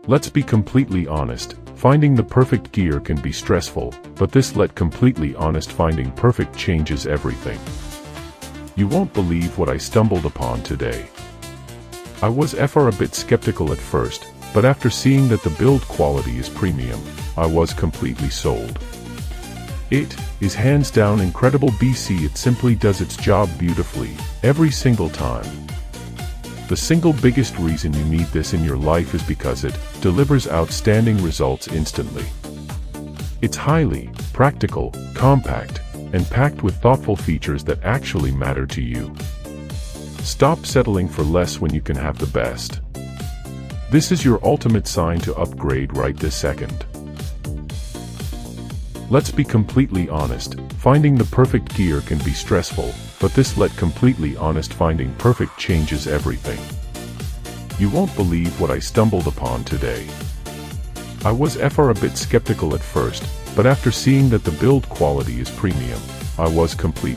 Let's be completely honest, finding the perfect gear can be stressful, but completely honest, finding perfect changes everything. You won't believe what I stumbled upon today. I was a bit skeptical at first, but after seeing that the build quality is premium, I was completely sold. It is hands down incredible BC. It simply does its job beautifully, every single time. The single biggest reason you need this in your life is because it delivers outstanding results instantly. It's highly practical, compact, and packed with thoughtful features that actually matter to you. Stop settling for less when you can have the best. This is your ultimate sign to upgrade right this second. Let's be completely honest, finding the perfect gear can be stressful, but completely honest, finding perfect changes everything. You won't believe what I stumbled upon today. I was a bit skeptical at first, but after seeing that the build quality is premium, I was completely